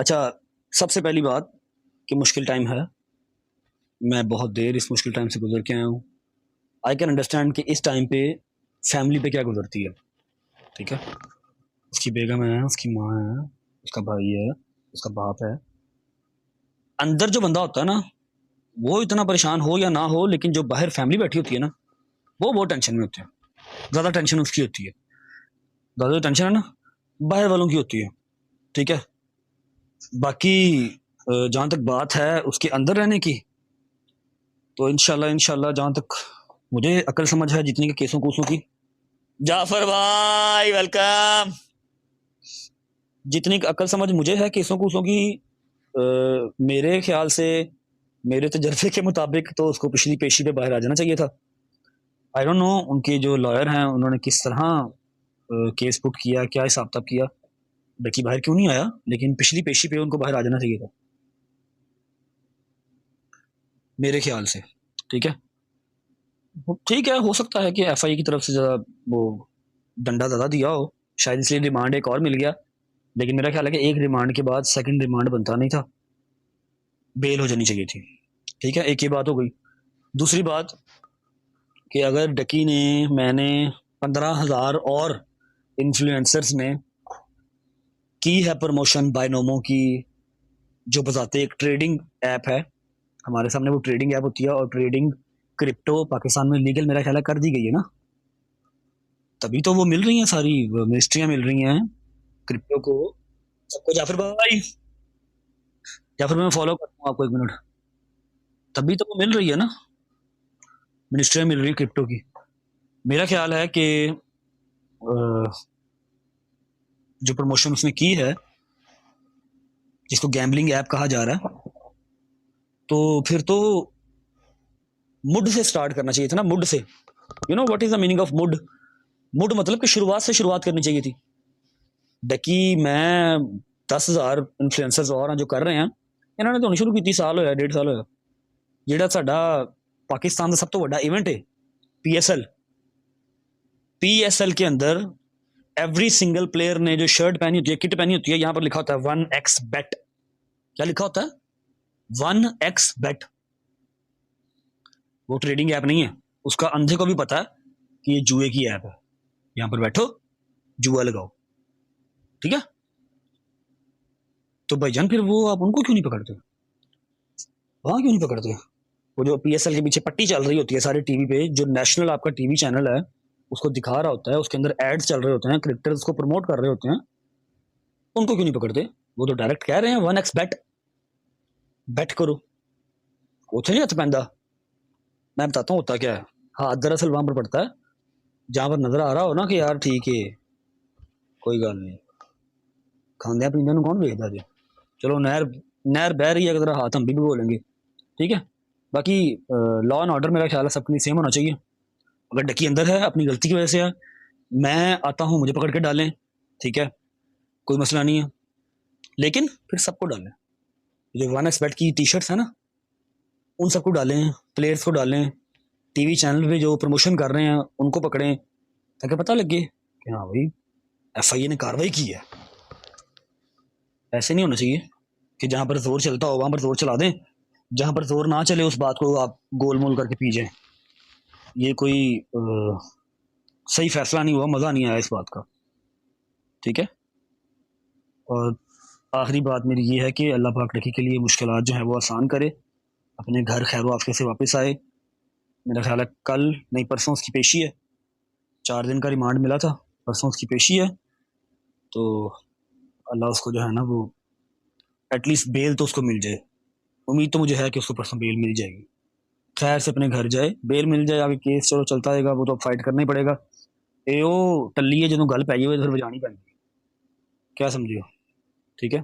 अच्छा, सबसे पहली बात कि मुश्किल टाइम है। मैं बहुत देर इस मुश्किल टाइम से गुजर के आया हूँ। आई कैन अंडरस्टैंड कि इस टाइम पे फैमिली पे क्या गुजरती है। ठीक है, उसकी बेगम है, उसकी माँ है, उसका भाई है, उसका बाप है। अंदर जो बंदा होता है ना, वो इतना परेशान हो या ना हो, लेकिन जो बाहर फैमिली बैठी होती है ना, वो बहुत टेंशन में होते हैं। ज्यादा टेंशन उसकी होती है। ज्यादा जो टेंशन है ना, बाहर वालों की होती है। ठीक है। बाकी जहां तक बात है उसके अंदर रहने की, तो इंशाल्लाह इंशाल्लाह जहां तक मुझे अकल समझ है, जितनी के केसों कूसों की। जाफर भाई वेलकम। जितनी अकल समझ मुझे है केसों कूसों की, अ, मेरे ख्याल से, मेरे तजर्बे के मुताबिक तो उसको पिछली पेशी पे बाहर आ जाना चाहिए था। आई डोंट नो उनके जो लॉयर हैं उन्होंने किस तरह केस पुट किया, क्या हिसाब किताब किया, डकी बाहर क्यों नहीं आया, लेकिन पिछली पेशी पे उनको बाहर आ जाना चाहिए था मेरे ख्याल से। ठीक है। ठीक है, हो सकता है कि एफआई की तरफ से ज्यादा वो डंडा ज्यादा दिया हो, शायद इसलिए रिमांड एक और मिल गया। लेकिन मेरा ख्याल है कि एक रिमांड के बाद सेकंड रिमांड बनता नहीं था, बेल हो जानी चाहिए थी। ठीक है, एक ये बात हो गई। दूसरी बात कि अगर डकी ने, मैंने, 15,000 और इन्फ्लुएंसर्स ने की है प्रमोशन बायनोमो की, जो बताते एक ट्रेडिंग ऐप है। हमारे सामने वो ट्रेडिंग ऐप होती है, और ट्रेडिंग क्रिप्टो पाकिस्तान में लीगल मेरा ख्याल है कर दी गई है ना। तभी तो वो मिल रही हैं, सारी मिनिस्ट्रियां मिल रही हैं क्रिप्टो को, सबको। जाफर भाई, जाफर भाई, मैं फॉलो करता हूँ आपको, 1 मिनट। तभी तो वो मिल रही है ना, मिनिस्ट्रियां मिल रही है क्रिप्टो की। मेरा ख्याल है कि जो प्रमोशन उसने की है, जिसको गैम्बलिंग ऐप कहा जा रहा है, तो फिर तो मुड से स्टार्ट करना चाहिए था ना, मुड से। You know what is the meaning of मुड? मुड मतलब कि शुरुआत से शुरुआत करनी चाहिए थी। डकी, मैं, 10,000 इन्फ्लुएंसर्स और हैं जो कर रहे हैं। ਇਹਨਾਂ ਨੇ ਤਾਂ ਹੁਣ ਸ਼ੁਰੂ ਕੀਤੀ, ਸਾਲ ਹੋਇਆ, 1.5 ਸਾਲ ਹੋਇਆ। ਜਿਹੜਾ ਸਾਡਾ पाकिस्तान का सब तो बड़ा इवेंट है, पीएसएल। पीएसएल के अंदर एवरी सिंगल प्लेयर ने जो शर्ट पहनी होती है, किट पहनी होती है, यहां पर लिखा होता है 1x bet। क्या लिखा होता है? 1x bet। वो ट्रेडिंग ऐप नहीं है। उसका अंधे को भी पता है कि ये जुए की ऐप है। यहां पर बैठो, जुआ लगाओ। ठीक है। तो भाईजान फिर वो आप उनको क्यों नहीं पकड़ते? वहां क्यों नहीं पकड़ते? वो जो पीएसएल के पीछे पट्टी चल रही होती है सारे टीवी पे, जो नेशनल आपका टीवी चैनल है, उसको दिखा रहा होता है, उसके अंदर एड्स चल रहे होते हैं, क्रिकेटर्स को प्रमोट कर रहे होते हैं, उनको क्यों नहीं पकड़ते? वो तो डायरेक्ट कह रहे हैं 1x bet, बेट करो। उसे नहीं हथ पैंदा। मैं बताता हूँ होता क्या है। हाँ, दरअसल वहां पर पड़ता है जहां पर नजर आ रहा हो ना कि यार ठीक है, कोई गल नहीं, खांदे पींदे कौन वेखदा जे। चलो, नहर नहर बह रही है, अगर हाथ हम भी बोलेंगे। ठीक है। बाकी लॉ एंड ऑर्डर मेरा ख्याल है सबके लिए सेम होना चाहिए। अगर डकी अंदर है, अपनी गलती की वजह से है, मैं आता हूँ, मुझे पकड़ के डालें। ठीक है, कोई मसला नहीं है। लेकिन फिर सबको डालें। जो 1x bet की टी शर्ट्स है ना, उन सबको डालें, प्लेयर्स को डालें, टीवी चैनल पे जो प्रमोशन कर रहे हैं उनको पकड़ें, ताकि पता लगे कि हाँ भाई, एफआईए ने कार्रवाई की है। ऐसे नहीं होना चाहिए कि जहां पर जोर चलता हो वहां पर जोर चला दें, जहां पर जोर ना चले उस बात को आप गोल मोल करके पी जाएं। ये कोई सही फैसला नहीं हुआ, मजा नहीं आया इस बात का। ठीक है। और आखिरी बात मेरी ये है कि अल्लाह पाक लड़की के लिए मुश्किलात जो है वो आसान करे, अपने घर खैर वाफियत से वापस आए। मेरा ख्याल है कल, नहीं परसों उसकी पेशी है। 4 दिन का रिमांड मिला था, परसों उसकी पेशी है। तो अल्लाह उसको जो है ना वो, एटलीस्ट बेल तो उसको मिल जाए। उम्मीद तो मुझे है कि उसको परसों बेल मिल जाएगी। खैर से अपने घर जाए, बेल मिल जाए, आगे केस चलो चलता रहेगा, वो तो अब फाइट करना ही पड़ेगा। ए ओ टल्ली है जो गल पै जाए फिर बजानी पैंदी। क्या समझियो? ठीक है।